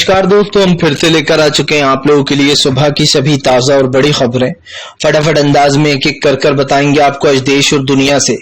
नमस्कार दोस्तों, हम फिर से लेकर आ चुके हैं आप लोगों के लिए सुबह की सभी ताजा और बड़ी खबरें। फटाफट अंदाज में एक एक कर बताएंगे आपको आज देश और दुनिया से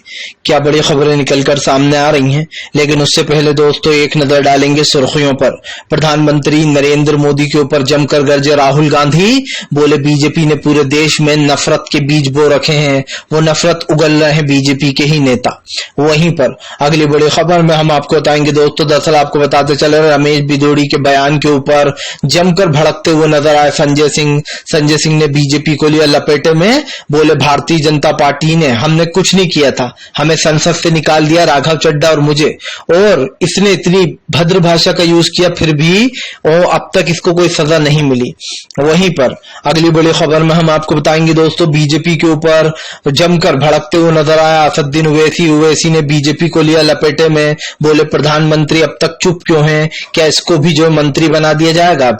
क्या बड़ी खबरें निकलकर सामने आ रही हैं। लेकिन उससे पहले दोस्तों एक नजर डालेंगे सुर्खियों पर। प्रधानमंत्री नरेंद्र मोदी के ऊपर जमकर गरजे राहुल गांधी, बोले बीजेपी ने पूरे देश में नफरत के बीज बो रखे हैं, वो नफरत उगल रहे हैं बीजेपी के ही नेता। वहीं पर अगली बड़ी खबर में हम आपको बताएंगे दोस्तों, दरअसल आपको बताते चले रमेश बिदोड़ी के बयान के ऊपर जमकर भड़कते हुए नजर आए संजय सिंह ने बीजेपी को लिया लपेटे में, बोले भारतीय जनता पार्टी ने हमने कुछ नहीं किया था, हमें संसद से निकाल दिया राघव चड्ढा और मुझे, और इसने इतनी भद्र भाषा का यूज किया फिर भी अब तक इसको कोई सजा नहीं मिली। वहीं पर अगली बड़ी खबर में हम आपको बताएंगे दोस्तों, बीजेपी के ऊपर जमकर भड़कते हुए नजर आया असदुद्दीन ओवैसी ने बीजेपी को लिया लपेटे में, बोले प्रधानमंत्री अब तक चुप क्यों हैं, क्या इसको भी जो मंत्री बना दिया जाएगा अब।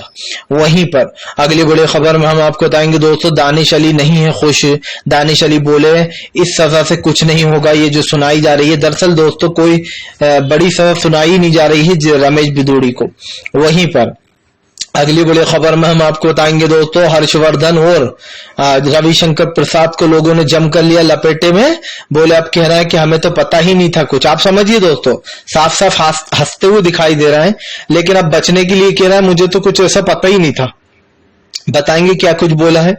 वहीं पर अगली बड़ी खबर में हम आपको बताएंगे दोस्तों, दानिश अली नहीं है खुश। दानिश अली बोले इस सजा से कुछ नहीं होगा ये जो सुनाई जा रही है। दरअसल दोस्तों कोई बड़ी सजा सुनाई नहीं जा रही है रमेश बिदोड़ी को। वहीं पर अगली बड़ी खबर में हम आपको बताएंगे दोस्तों, हर्षवर्धन और रविशंकर प्रसाद को लोगों ने जमकर लिया लपेटे में, बोले अब कह रहे हैं कि हमें तो पता ही नहीं था कुछ। आप समझिए दोस्तों, साफ साफ हंसते हुए दिखाई दे रहा है, लेकिन अब बचने के लिए कह रहा है मुझे तो कुछ ऐसा पता ही नहीं था। बताएंगे क्या कुछ बोला है।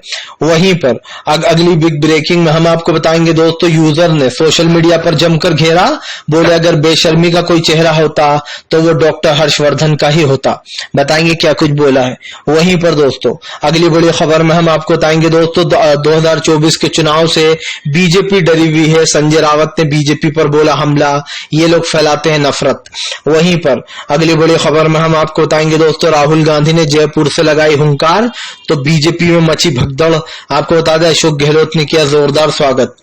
वहीं पर अगली बिग ब्रेकिंग में हम आपको बताएंगे दोस्तों, यूजर ने सोशल मीडिया पर जमकर घेरा, बोले अगर बेशर्मी का कोई चेहरा होता तो वो डॉक्टर हर्षवर्धन का ही होता। बताएंगे क्या कुछ बोला है। वहीं पर दोस्तों अगली बड़ी खबर में हम आपको बताएंगे दोस्तों, 2024 के चुनाव से बीजेपी डरी हुई है। संजय रावत ने बीजेपी पर बोला हमला, ये लोग फैलाते हैं नफरत। वहीं पर अगली बड़ी खबर में हम आपको बताएंगे दोस्तों, राहुल गांधी ने जयपुर से लगाई हुंकार तो बीजेपी में मची भगदड़। आपको बता दें अशोक गहलोत ने किया जोरदार स्वागत।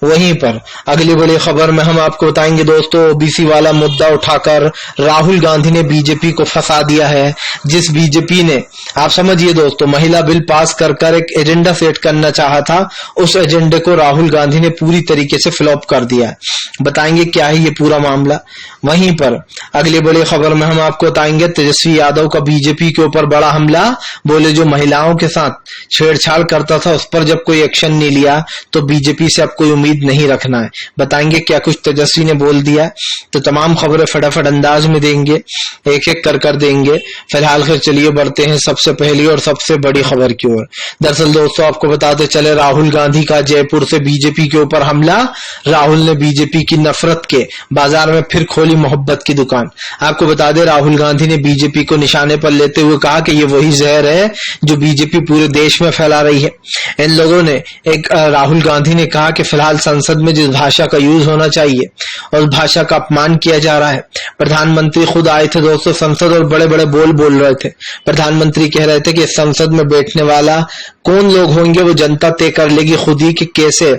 वहीं पर अगली बड़ी खबर में हम आपको बताएंगे दोस्तों, ओबीसी वाला मुद्दा उठाकर राहुल गांधी ने बीजेपी को फंसा दिया है। जिस बीजेपी ने आप समझिए दोस्तों महिला बिल पास कर एक एजेंडा सेट करना चाहा था, उस एजेंडे को राहुल गांधी ने पूरी तरीके से फ्लॉप कर दिया है। बताएंगे क्या है ये पूरा मामला। वहीं पर अगली बड़ी खबर में हम आपको बताएंगे, तेजस्वी यादव का बीजेपी के ऊपर बड़ा हमला, बोले जो महिलाओं के साथ छेड़छाड़ करता था उस पर जब कोई एक्शन नहीं लिया तो बीजेपी से अब कोई उम्मीद नहीं रखना है। बताएंगे क्या कुछ तेजस्वी ने बोल दिया। तो तमाम खबरें फटाफट अंदाज में देंगे, एक एक कर देंगे। फिलहाल फिर चलिए बढ़ते हैं सबसे पहली और सबसे बड़ी खबर की ओर। दरअसल दोस्तों आपको बताते चले, राहुल गांधी का जयपुर से बीजेपी के ऊपर हमला। राहुल ने बीजेपी की नफरत के बाजार में फिर खोली मोहब्बत की दुकान। आपको बता दें राहुल गांधी ने बीजेपी को निशाने पर लेते हुए कहा कि ये वही जहर है जो बीजेपी पूरे देश में फैला रही है। इन लोगों ने राहुल गांधी ने कहा कि फिलहाल संसद में जिस भाषा का यूज होना चाहिए और उस भाषा का अपमान किया जा रहा है। प्रधानमंत्री खुद आए थे दोस्तों संसद और बड़े बड़े बोल रहे थे। प्रधानमंत्री कह रहे थे कि संसद में बैठने वाला कौन लोग होंगे वो जनता तय कर लेगी खुद ही कि कैसे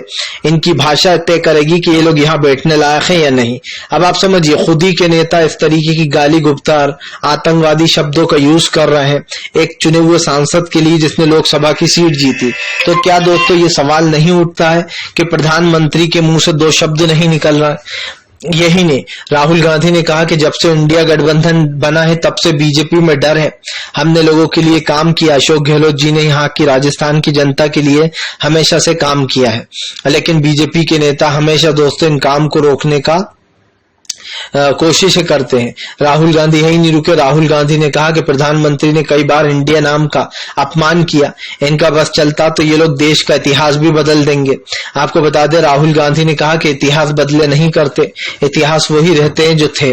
इनकी भाषा तय करेगी कि ये लोग यहाँ बैठने लायक हैं या नहीं। अब आप समझिए खुद ही के नेता इस तरीके की गाली गुप्तार आतंकवादी शब्दों का यूज कर रहे हैं एक चुने हुए सांसद के लिए जिसने लोकसभा की सीट जीती। तो क्या दोस्तों ये सवाल नहीं उठता है कि प्रधानमंत्री के मुंह से दो शब्द नहीं निकल रहा है। यही नहीं, राहुल गांधी ने कहा कि जब से इंडिया गठबंधन बना है तब से बीजेपी में डर है, हमने लोगों के लिए काम किया। अशोक गहलोत जी ने यहाँ की राजस्थान की जनता के लिए हमेशा से काम किया है, लेकिन बीजेपी के नेता हमेशा दोस्तों इन काम को रोकने का कोशिश करते हैं। राहुल गांधी यही नहीं रुके। राहुल गांधी ने कहा कि प्रधानमंत्री ने कई बार इंडिया नाम का अपमान किया, इनका बस चलता तो ये लोग देश का इतिहास भी बदल देंगे। आपको बता दें राहुल गांधी ने कहा कि इतिहास बदले नहीं करते, इतिहास वही रहते हैं जो थे।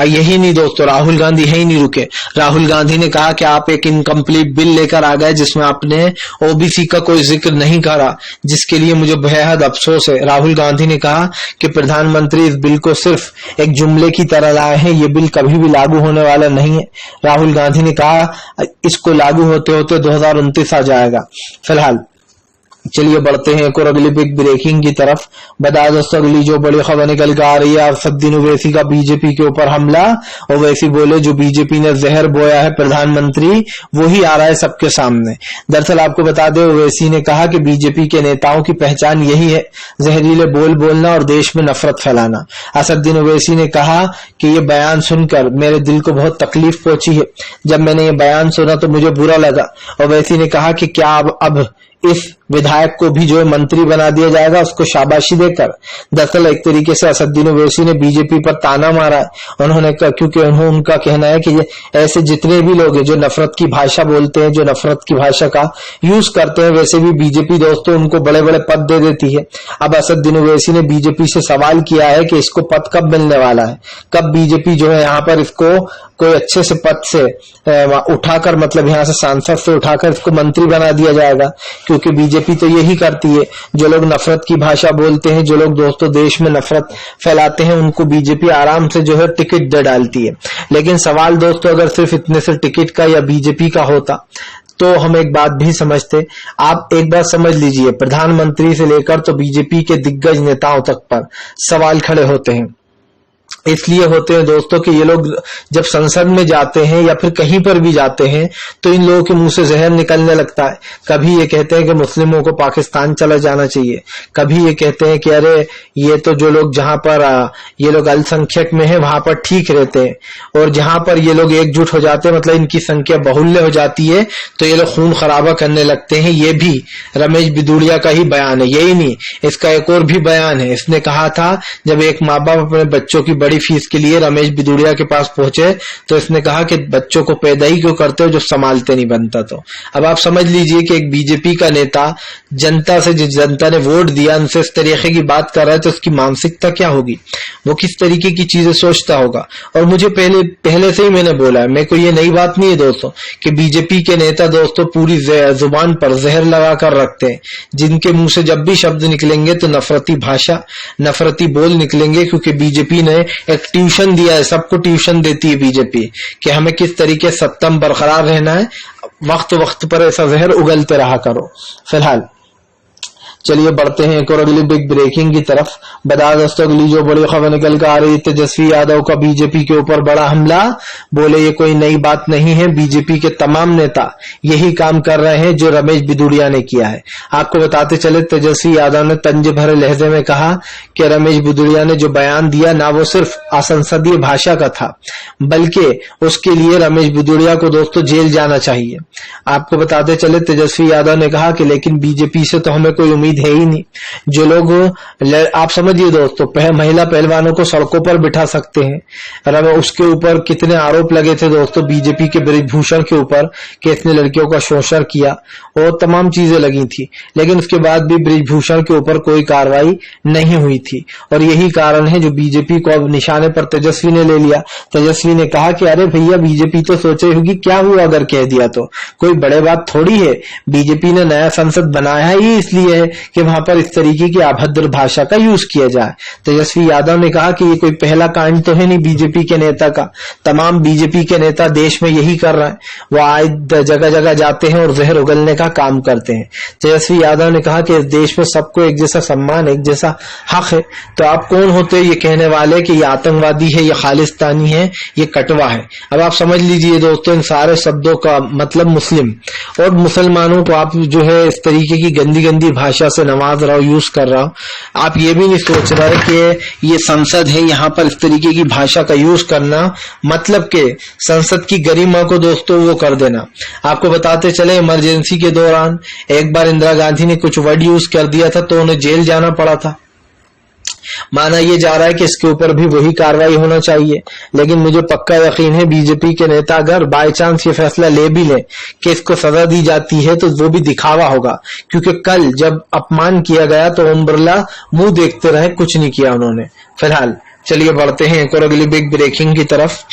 यही नहीं दोस्तों, राहुल गांधी यही नहीं रुके। राहुल गांधी ने कहा कि आप एक इनकम्प्लीट बिल लेकर आ गए जिसमें आपने ओबीसी का कोई जिक्र नहीं करा, जिसके लिए मुझे बेहद अफसोस है। राहुल गांधी ने कहा कि प्रधानमंत्री इस बिल को सिर्फ एक जुमले की तरह लाए हैं, ये बिल कभी भी लागू होने वाला नहीं है। राहुल गांधी ने कहा इसको लागू होते होते 2029 आ जाएगा। फिलहाल चलिए बढ़ते हैं एक और अगली बिग ब्रेकिंग की तरफ। बता दोस्तों अगली जो बड़ी खबर निकल कर आ रही है, असदुद्दीन ओवैसी का बीजेपी के ऊपर हमला। ओवैसी बोले जो बीजेपी ने जहर बोया है प्रधानमंत्री वही आ रहा है सबके सामने। दरअसल आपको बता दें ओवैसी ने कहा कि बीजेपी के नेताओं की पहचान यही है, जहरीले बोल बोलना और देश में नफरत फैलाना। असदुद्दीन ओवैसी ने कहा कि ये बयान सुनकर मेरे दिल को बहुत तकलीफ पहुंची है। जब मैंने ये बयान सुना तो मुझे बुरा लगा। ओवैसी ने कहा कि क्या अब इस विधायक को भी जो है मंत्री बना दिया जाएगा उसको शाबाशी देकर। दरअसल एक तरीके से असदुद्दीन ओवैसी ने बीजेपी पर ताना मारा है। उन्होंने क्योंकि उनका कहना है कि ऐसे जितने भी लोग हैं जो नफरत की भाषा बोलते हैं, जो नफरत की भाषा का यूज करते हैं, वैसे भी बीजेपी दोस्तों उनको बड़े बड़े पद दे देती है। अब असदुद्दीन ओवैसी ने बीजेपी से सवाल किया है कि इसको पद कब मिलने वाला है, कब बीजेपी जो है यहाँ पर इसको कोई अच्छे से पद से उठाकर, मतलब यहाँ से सांसद से उठाकर इसको मंत्री बना दिया जाएगा। क्योंकि बीजेपी तो यही करती है, जो लोग नफरत की भाषा बोलते हैं, जो लोग दोस्तों देश में नफरत फैलाते हैं, उनको बीजेपी आराम से जो है टिकट दे डालती है। लेकिन सवाल दोस्तों अगर सिर्फ इतने से टिकट का या बीजेपी का होता तो हम एक बात भी समझते। आप एक बात समझ लीजिए, प्रधानमंत्री से लेकर तो बीजेपी के दिग्गज नेताओं तक पर सवाल खड़े होते हैं। इसलिए होते हैं दोस्तों कि ये लोग जब संसद में जाते हैं या फिर कहीं पर भी जाते हैं तो इन लोगों के मुंह से जहर निकलने लगता है। कभी ये कहते हैं कि मुस्लिमों को पाकिस्तान चला जाना चाहिए, कभी ये कहते हैं कि अरे ये तो जो लोग जहां पर ये लोग अल्पसंख्यक में है वहां पर ठीक रहते हैं, और जहां पर ये लोग एकजुट हो जाते हैं, मतलब इनकी संख्या बाहुल्य हो जाती है, तो ये लोग खून खराबा करने लगते हैं। ये भी रमेश बिदुड़िया का ही बयान है। यही नहीं, इसका एक और भी बयान है। इसने कहा था जब एक माँ बाप अपने बच्चों की बड़ी फीस के लिए रमेश बिदुड़िया के पास पहुंचे तो इसने कहा कि बच्चों को पैदा ही क्यों करते हो जो संभालते नहीं बनता। तो अब आप समझ लीजिए कि एक बीजेपी का नेता जनता से, जिस जनता ने वोट दिया, उनसे इस तरीके की बात कर रहा है तो उसकी मानसिकता क्या होगी, वो किस तरीके की चीजें सोचता होगा। और मुझे पहले से ही मैंने बोला है, मेरे को ये नई बात नहीं है दोस्तों कि बीजेपी के नेता दोस्तों पूरी जुबान पर जहर लगा कर रखते हैं, जिनके मुंह से जब भी शब्द निकलेंगे तो नफरती भाषा, नफरती बोल निकलेंगे। क्योंकि बीजेपी ने एक ट्यूशन दिया है, सबको ट्यूशन देती है बीजेपी कि हमें किस तरीके सत्ता में बरकरार रहना है, वक्त वक्त पर ऐसा जहर उगलते रहा करो। फिलहाल चलिए बढ़ते हैं एक और अगली बिग ब्रेकिंग की तरफ। बता दोस्तों अगली जो बड़ी खबर निकल कर आ रही, तेजस्वी यादव का बीजेपी के ऊपर बड़ा हमला। बोले ये कोई नई बात नहीं है, बीजेपी के तमाम नेता यही काम कर रहे हैं जो रमेश बिदुड़िया ने किया है। आपको बताते चले तेजस्वी यादव ने तंज भरे लहजे में कहा कि रमेश बिदुड़िया ने जो बयान दिया ना वो सिर्फ असंसदीय भाषा का था, बल्कि उसके लिए रमेश बिदुड़िया को दोस्तों जेल जाना चाहिए। आपको बताते चले तेजस्वी यादव ने कहा कि लेकिन बीजेपी से तो हमें कोई उम्मीद है ही नहीं। जो लोग, आप समझिए दोस्तों, महिला पहलवानों को सड़कों पर बिठा सकते हैं, उसके ऊपर कितने आरोप लगे थे दोस्तों बीजेपी के बृजभूषण के ऊपर कि इसने लड़कियों का शोषण किया और तमाम चीजें लगी थी, लेकिन उसके बाद भी बृजभूषण के ऊपर कोई कार्रवाई नहीं हुई थी। और यही कारण है जो बीजेपी को अब निशाने पर तेजस्वी ने ले लिया। तेजस्वी ने कहा कि अरे भैया बीजेपी तो सोचे होगी क्या हुआ अगर कह दिया तो, कोई बड़े बात थोड़ी है। बीजेपी ने नया संसद बनाया ही इसलिए है कि वहां पर इस तरीके की अभद्र भाषा का यूज किया जाए। तेजस्वी यादव ने कहा कि ये कोई पहला कांड तो है नहीं बीजेपी के नेता का, तमाम बीजेपी के नेता देश में यही कर रहे हैं। वो आए जगह जगह जाते हैं और जहर उगलने का काम करते हैं। तेजस्वी यादव ने कहा कि इस देश में सबको एक जैसा सम्मान, एक जैसा हक है, तो आप कौन होते ये कहने वाले कि ये आतंकवादी है, ये खालिस्तानी है, ये कटवा है। अब आप समझ लीजिए दोस्तों इन सारे शब्दों का मतलब मुस्लिम और मुसलमानों को आप जो है इस तरीके की गंदी गंदी भाषा से नवाज रहा हो, यूज कर रहा हो। आप ये भी नहीं सोच रहे कि ये संसद है, यहाँ पर इस तरीके की भाषा का यूज करना मतलब के संसद की गरिमा को दोस्तों वो कर देना। आपको बताते चले इमरजेंसी के दौरान एक बार इंदिरा गांधी ने कुछ वर्ड यूज कर दिया था तो उन्हें जेल जाना पड़ा था। माना ये जा रहा है कि इसके ऊपर भी वही कार्रवाई होना चाहिए, लेकिन मुझे पक्का यकीन है बीजेपी के नेता अगर बाय चांस ये फैसला ले भी ले कि इसको सजा दी जाती है तो वो भी दिखावा होगा। क्योंकि कल जब अपमान किया गया तो ओम बिरला मुंह देखते रहे, कुछ नहीं किया उन्होंने। फिलहाल चलिए बढ़ते हैं एक और अगली बिग ब्रेकिंग की तरफ।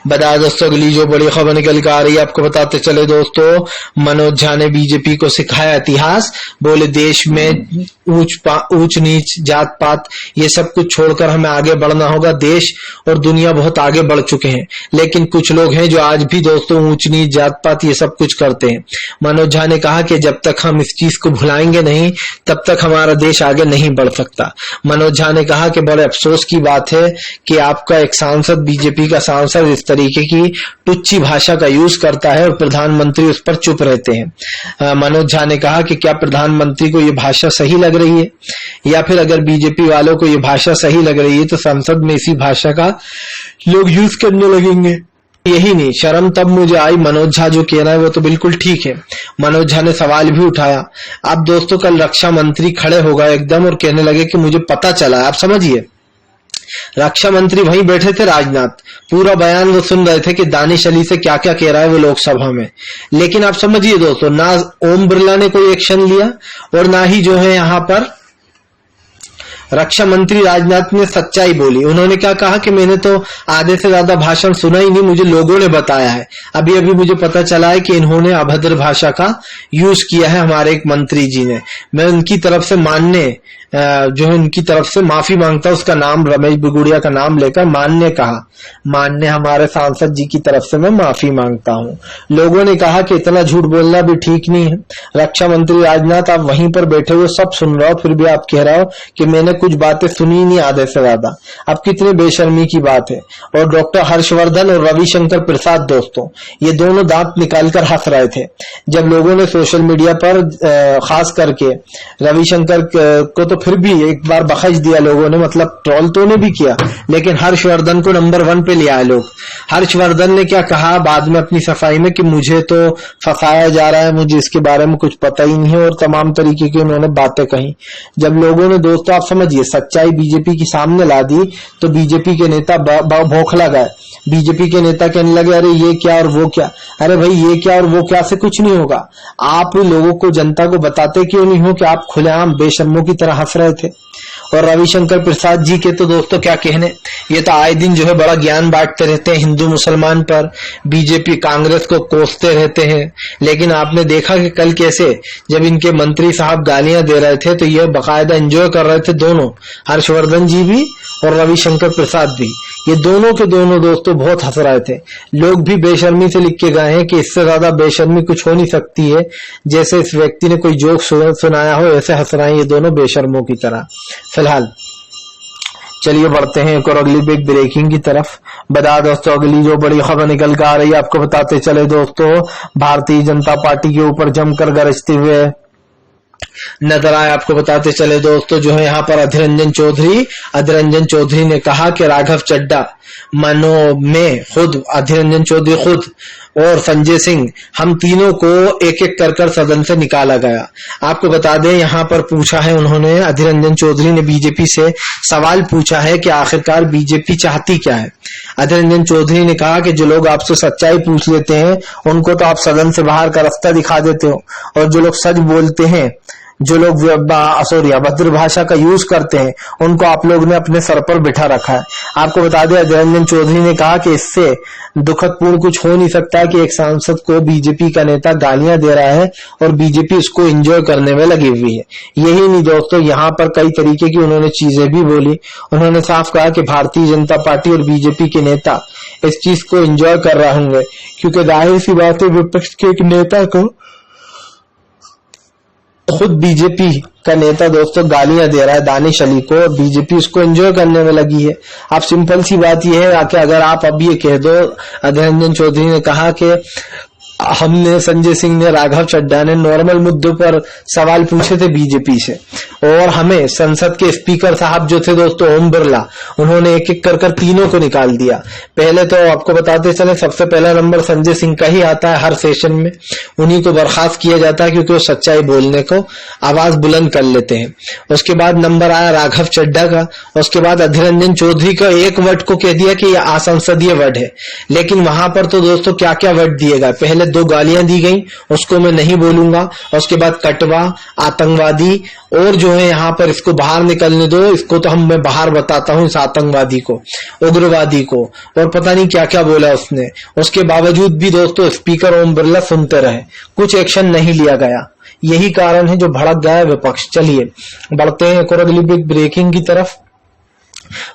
बता दोस्तों अगली जो बड़ी खबर निकल कर आ रही है आपको बताते चले दोस्तों, मनोज झा ने बीजेपी को सिखाया इतिहास। बोले देश में ऊंच नीच जात पात ये सब कुछ छोड़कर हमें आगे बढ़ना होगा। देश और दुनिया बहुत आगे बढ़ चुके हैं, लेकिन कुछ लोग हैं जो आज भी दोस्तों ऊंच नीच जात पात ये सब कुछ करते हैं। मनोज झा ने कहा कि जब तक हम इस चीज को भुलाएंगे नहीं तब तक हमारा देश आगे नहीं बढ़ सकता। मनोज झा ने कहा कि बड़े अफसोस की बात है कि आपका एक सांसद, बीजेपी का सांसद इस तरीके की टुच्ची भाषा का यूज करता है और प्रधानमंत्री उस पर चुप रहते हैं। मनोज झा ने कहा कि क्या प्रधानमंत्री को ये भाषा सही लग रही है, या फिर अगर बीजेपी वालों को ये भाषा सही लग रही है तो संसद में इसी भाषा का लोग यूज करने लगेंगे। यही नहीं, शर्म तब मुझे आई, मनोज झा जो कह रहा है वो तो बिल्कुल ठीक है। मनोज झा ने सवाल भी उठाया। अब दोस्तों कल रक्षा मंत्री खड़े हो गए एकदम और कहने लगे कि मुझे पता चला। आप समझिए, रक्षा मंत्री वहीं बैठे थे राजनाथ, पूरा बयान वो सुन रहे थे कि दानिश अली से क्या क्या कह रहा है वो लोकसभा में। लेकिन आप समझिए दोस्तों, ना ओम बिरला ने कोई एक्शन लिया और ना ही जो है यहाँ पर रक्षा मंत्री राजनाथ ने सच्चाई बोली। उन्होंने क्या कहा कि मैंने तो आधे से ज्यादा भाषण सुना ही नहीं, मुझे लोगों ने बताया है। अभी अभी मुझे पता चला है कि इन्होंने अभद्र भाषा का यूज किया है हमारे एक मंत्री जी ने। मैं उनकी तरफ से जो है उनकी तरफ से माफी मांगता हूं। उसका नाम रमेश बिगुड़िया का नाम लेकर मान्य कहा, मान्य हमारे सांसद जी की तरफ से मैं माफी मांगता हूं। लोगों ने कहा कि इतना झूठ बोलना भी ठीक नहीं है। रक्षा मंत्री राजनाथ, आप वहीं पर बैठे हुए सब सुन रहे हो, फिर भी आप कह रहे हो कि मैंने कुछ बातें सुनी नहीं आधे से ज्यादा। अब कितनी बेशर्मी की बात है। और डॉक्टर हर्षवर्धन और रविशंकर प्रसाद दोस्तों, ये दोनों दांत निकालकर हंस रहे थे जब लोगों ने सोशल मीडिया पर खास करके रविशंकर को तो फिर भी एक बार बखश दिया लोगों ने, मतलब ट्रोल तो ने भी किया, लेकिन हर्षवर्धन को नंबर 1 पे ले आए लोग। हर्षवर्धन ने क्या कहा बाद में अपनी सफाई में कि मुझे तो फंसाया जा रहा है, मुझे इसके बारे में कुछ पता ही नहीं है, और तमाम तरीके की उन्होंने बातें कही। जब लोगों ने दोस्तों आप समझिए सच्चाई बीजेपी की सामने ला दी तो बीजेपी के नेता भौंखला गए। बीजेपी के नेता कहने लगे अरे ये क्या और वो क्या। अरे भाई ये क्या और वो क्या से कुछ नहीं होगा। आप लोगों को, जनता को बताते क्यों नहीं हो कि आप खुलेआम बेशर्मों की तरह हंस रहे थे। और रविशंकर प्रसाद जी के तो दोस्तों क्या कहने, ये तो आए दिन जो है बड़ा ज्ञान बांटते रहते हैं हिंदू मुसलमान पर, बीजेपी कांग्रेस को कोसते रहते हैं। लेकिन आपने देखा कि कल कैसे जब इनके मंत्री साहब गालियां दे रहे थे तो ये बकायदा एंजॉय कर रहे थे दोनों, हर्षवर्धन जी भी और रविशंकर प्रसाद भी। ये दोनों के दोनों दोस्तों बहुत हंस रहे थे। लोग भी बेशर्मी से लिख के गए हैं कि इससे ज्यादा बेशर्मी कुछ हो नहीं सकती है। जैसे इस व्यक्ति ने कोई जोक सुनाया हो ऐसे हंस रहे हैं ये दोनों बेशर्मों की तरह। फिलहाल चलिए बढ़ते हैं एक और अगली बिग ब्रेकिंग की तरफ। बता दोस्तों अगली जो बड़ी खबर निकल कर आ रही है आपको बताते चले दोस्तों, भारतीय जनता पार्टी के ऊपर जमकर गरजते हुए नजर आए। आपको बताते चले दोस्तों जो है यहाँ पर अधीर रंजन चौधरी ने कहा कि राघव चड्ढा में खुद अधीर रंजन चौधरी खुद और संजय सिंह, हम तीनों को एक एक कर सदन से निकाला गया। आपको बता दें यहाँ पर पूछा है उन्होंने, अधीर रंजन चौधरी ने बीजेपी से सवाल पूछा है कि आखिरकार बीजेपी चाहती क्या है। अधीर रंजन चौधरी ने कहा कि जो लोग आपसे सच्चाई पूछ लेते हैं उनको तो आप सदन से बाहर का रास्ता दिखा देते हो, और जो लोग सच बोलते हैं, जो लोग अभद्र भाषा का यूज करते हैं, उनको आप लोग ने अपने सर पर बिठा रखा है। आपको बता दें अधीर रंजन चौधरी ने कहा कि इससे दुखदपूर्ण कुछ हो नहीं सकता कि एक सांसद को बीजेपी का नेता गालियां दे रहा है और बीजेपी उसको एंजॉय करने में लगी हुई है। यही नहीं दोस्तों, यहाँ पर कई तरीके की उन्होंने चीजें भी बोली। उन्होंने साफ कहा कि भारतीय जनता पार्टी और बीजेपी के नेता इस चीज को एंजॉय कर रहे होंगे, क्योंकि जाहिर सी बात है विपक्ष के एक नेता को खुद बीजेपी का नेता दोस्तों गालियां दे रहा है दानिश अली को, और बीजेपी उसको एंजॉय करने में लगी है। अब सिंपल सी बात यह है कि अगर आप अब ये कह दो, अधीर रंजन चौधरी ने कहा कि हमने, संजय सिंह ने, राघव चड्ढा ने नॉर्मल मुद्दों पर सवाल पूछे थे बीजेपी से, और हमें संसद के स्पीकर साहब जो थे दोस्तों ओम बिरला, उन्होंने एक एक कर तीनों को निकाल दिया। पहले तो आपको बताते चले सबसे पहला नंबर संजय सिंह का ही आता है हर सेशन में, उन्हीं को बर्खास्त किया जाता है क्योंकि वो सच्चाई बोलने को आवाज बुलंद कर लेते हैं। उसके बाद नंबर आया राघव चड्ढा का, उसके बाद अधीर रंजन चौधरी का एक वर्ड को कह दिया कि यह असंसदीय वर्ड है। लेकिन वहां पर तो दोस्तों क्या क्या वर्ड दिए गए, पहले 2 गालियां दी गई, उसको मैं नहीं बोलूंगा। उसके बाद कटवा, आतंकवादी, और जो है यहाँ पर इसको बाहर निकलने दो, इसको तो मैं बाहर बताता हूँ, इस आतंकवादी को, उग्रवादी को, और पता नहीं क्या क्या बोला उसने। उसके बावजूद भी दोस्तों स्पीकर ओम बिरला सुनते रहे, कुछ एक्शन नहीं लिया गया। यही कारण है जो भड़क गया है विपक्ष। चलिए बढ़ते हैं एक और अगली बिग ब्रेकिंग की तरफ।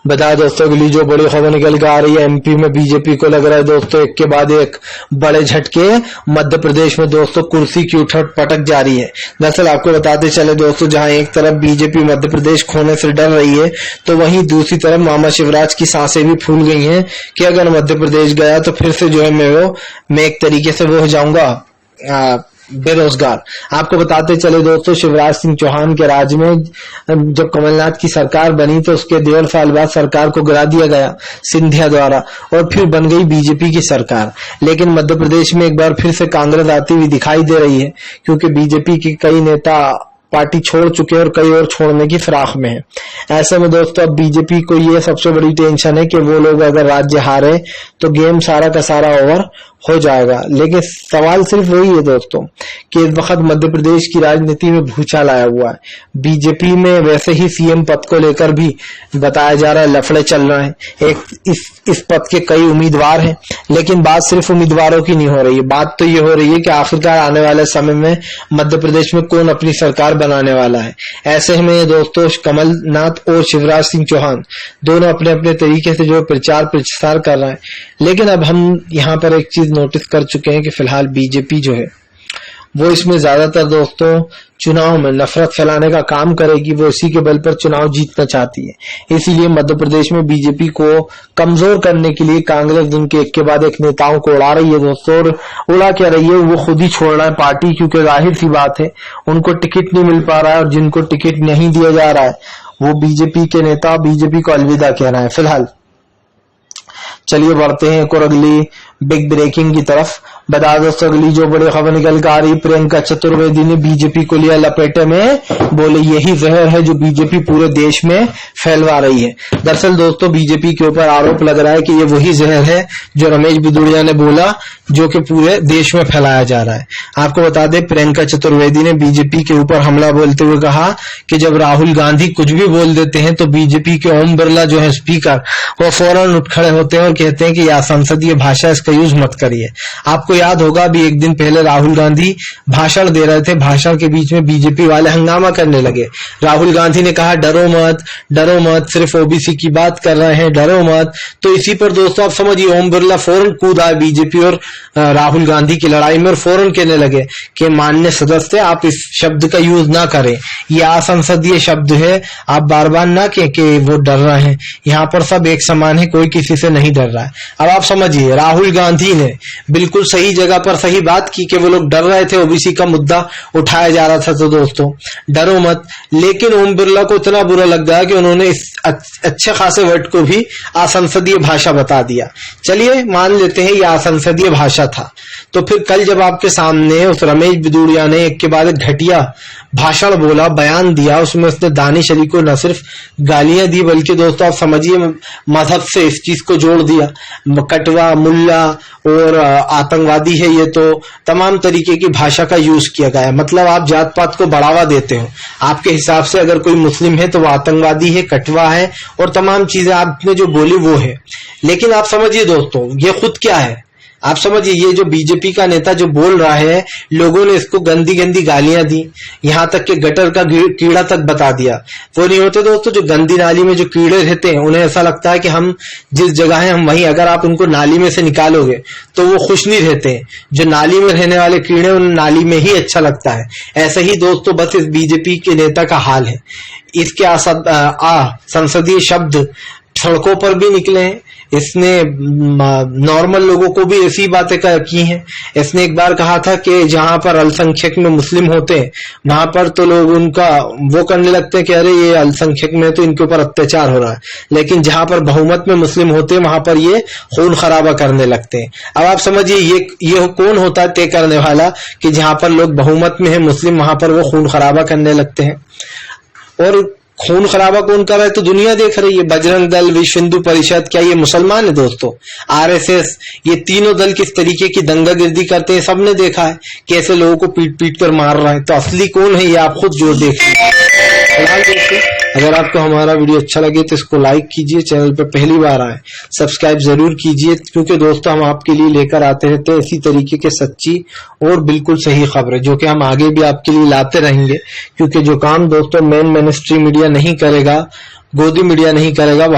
बता दोस्तों अगली जो बड़ी खबर निकल के आ रही है, एमपी में बीजेपी को लग रहा है दोस्तों एक के बाद एक बड़े झटके। मध्य प्रदेश में दोस्तों कुर्सी की उठक पटक जारी है। दरअसल आपको बताते चले दोस्तों, जहां एक तरफ बीजेपी मध्य प्रदेश खोने से डर रही है, तो वहीं दूसरी तरफ मामा शिवराज की सांसें भी फूल गई हैं कि अगर मध्य प्रदेश गया तो फिर से जो है मैं एक तरीके से वो हो जाऊंगा बेरोजगार। आपको बताते चले दोस्तों, शिवराज सिंह चौहान के राज में जब कमलनाथ की सरकार बनी तो उसके 1.5 साल बाद सरकार को गिरा दिया गया सिंधिया द्वारा, और फिर बन गई बीजेपी की सरकार। लेकिन मध्य प्रदेश में एक बार फिर से कांग्रेस आती हुई दिखाई दे रही है, क्योंकि बीजेपी के कई नेता पार्टी छोड़ चुके हैं और कई और छोड़ने की फिराक में है। ऐसे में दोस्तों अब बीजेपी को ये सबसे बड़ी टेंशन है कि वो लोग अगर राज्य हारे तो गेम सारा का सारा ओवर हो जाएगा। लेकिन सवाल सिर्फ वही है दोस्तों कि इस वक्त मध्य प्रदेश की राजनीति में भूचाल आया हुआ है। बीजेपी में वैसे ही सीएम पद को लेकर भी बताया जा रहा है लफड़े चल रहे हैं। इस पद के कई उम्मीदवार हैं, लेकिन बात सिर्फ उम्मीदवारों की नहीं हो रही है। बात तो ये हो रही है कि आखिरकार आने वाले समय में मध्य प्रदेश में कौन अपनी सरकार बनाने वाला है। ऐसे में दोस्तों कमलनाथ और शिवराज सिंह चौहान दोनों अपने अपने तरीके से जो प्रचार प्रसार कर रहे हैं। लेकिन अब हम यहाँ पर एक चीज नोटिस कर चुके हैं कि फिलहाल बीजेपी जो है वो इसमें ज्यादातर दोस्तों चुनाव में नफरत फैलाने का काम करेगी। वो इसी के बल पर चुनाव जीतना चाहती है। इसीलिए मध्य प्रदेश में बीजेपी को कमजोर करने के लिए कांग्रेस दिन के एक के बाद एक नेताओं को उड़ा रही है दोस्तों। और उड़ा क्या रही है, वो खुद ही छोड़ रहा है पार्टी, क्योंकि जाहिर सी बात है उनको टिकट नहीं मिल पा रहा है, और जिनको टिकट नहीं दिया जा रहा है वो बीजेपी के नेता बीजेपी को अलविदा कह रहे हैं फिलहाल। चलिए बढ़ते हैं एक और अगली बिग ब्रेकिंग की तरफ। बता दोस्तों अगली जो बड़ी खबर निकल कर आ रही, प्रियंका चतुर्वेदी ने बीजेपी को लिया लपेटे में, बोले यही जहर है जो बीजेपी पूरे देश में फैलवा रही है। दरअसल दोस्तों बीजेपी के ऊपर आरोप लग रहा है कि ये वही जहर है जो रमेश बिदुड़िया ने बोला, जो कि पूरे देश में फैलाया जा रहा है। आपको बता दें प्रियंका चतुर्वेदी ने बीजेपी के ऊपर हमला बोलते हुए कहा कि जब राहुल गांधी कुछ भी बोल देते हैं तो बीजेपी के ओम बिरला जो है स्पीकर, वो फौरन उठ खड़े होते हैं और कहते हैं कि यह संसदीय भाषा, इसका यूज मत करिए। आपको याद होगा अभी एक दिन पहले राहुल गांधी भाषण दे रहे थे, भाषण के बीच में बीजेपी वाले हंगामा करने लगे। राहुल गांधी ने कहा डरो मत, सिर्फ ओबीसी की बात कर रहे हैं, डरो मत। तो इसी पर दोस्तों आप समझिए ओम बिरला फौरन कूद आए बीजेपी और राहुल गांधी की लड़ाई में, और फौरन कहने लगे कि माननीय सदस्य आप इस शब्द का यूज ना करें, ये असंसदीय शब्द है, आप बार बार ना कहें कि वो डर रहे हैं, यहाँ पर सब एक समान है, कोई किसी से नहीं डर रहा है। अब आप समझिए राहुल गांधी ने बिल्कुल सही जगह पर सही बात की कि वो लोग डर रहे थे, ओबीसी का मुद्दा उठाया जा रहा था, तो दोस्तों डरो मत। लेकिन ओम बिरला को इतना बुरा लग गया कि उन्होंने इस अच्छे खासे वर्ड को भी असंसदीय भाषा बता दिया। चलिए मान लेते हैं ये असंसदीय भाषा था। तो फिर कल जब आपके सामने उस रमेश बिदुड़िया ने एक के बाद एक घटिया भाषण बोला, बयान दिया, उसमें उसने दानिश अली को न सिर्फ गालियां दी बल्कि दोस्तों आप समझिए मजहब से इस चीज को जोड़ दिया। कटवा, मुल्ला और आतंकवादी है, ये तो तमाम तरीके की भाषा का यूज किया गया है। मतलब आप जात पात को बढ़ावा देते हो। आपके हिसाब से अगर कोई मुस्लिम है तो वो आतंकवादी है, कटवा है, और तमाम चीजें आपने जो बोली वो है। लेकिन आप समझिए दोस्तों ये खुद क्या है, आप समझिए ये जो बीजेपी का नेता जो बोल रहा है, लोगों ने इसको गंदी गंदी गालियां दी, यहां तक कि गटर का कीड़ा तक बता दिया। वो नहीं होते दोस्तों जो गंदी नाली में जो कीड़े रहते हैं, उन्हें ऐसा लगता है कि हम जिस जगह हैं हम वहीं, अगर आप उनको नाली में से निकालोगे तो वो खुश नहीं रहते हैं। जो नाली में रहने वाले कीड़े उन नाली में ही अच्छा लगता है। ऐसे ही दोस्तों बस इस बीजेपी के नेता का हाल है। इसके संसदीय शब्द सड़कों पर भी निकले हैं। इसने नॉर्मल लोगों को भी ऐसी बातें की हैं। इसने एक बार कहा था कि जहां पर अल्पसंख्यक में मुस्लिम होते हैं वहां पर तो लोग उनका वो करने लगते हैं कि अरे ये अल्पसंख्यक में तो इनके ऊपर अत्याचार हो रहा है, लेकिन जहां पर बहुमत में मुस्लिम होते हैं वहां पर ये खून खराबा करने लगते हैं। अब आप समझिए ये कौन होता है तय करने वाला कि जहां पर लोग बहुमत में है मुस्लिम, वहां पर वो खून खराबा करने लगते हैं। और खून खराबा कौन कर रहा है तो दुनिया देख रही है। बजरंग दल, विश्व हिंदू परिषद, क्या ये मुसलमान है दोस्तों? आरएसएस, ये तीनों दल किस तरीके की दंगागिर्दी करते हैं सबने देखा है, कैसे लोगों को पीट पीट कर मार रहा है। तो असली कौन है ये आप खुद जो देख लीजिए। अगर आपको हमारा वीडियो अच्छा लगे तो इसको लाइक कीजिए, चैनल पर पहली बार आए सब्सक्राइब जरूर कीजिए, क्योंकि दोस्तों हम आपके लिए लेकर आते रहते हैं इसी तरीके के सच्ची और बिल्कुल सही खबरें, जो कि हम आगे भी आपके लिए लाते रहेंगे। क्योंकि जो काम दोस्तों मेन मिनिस्ट्री मीडिया नहीं करेगा, गोदी मीडिया नहीं करेगा, वो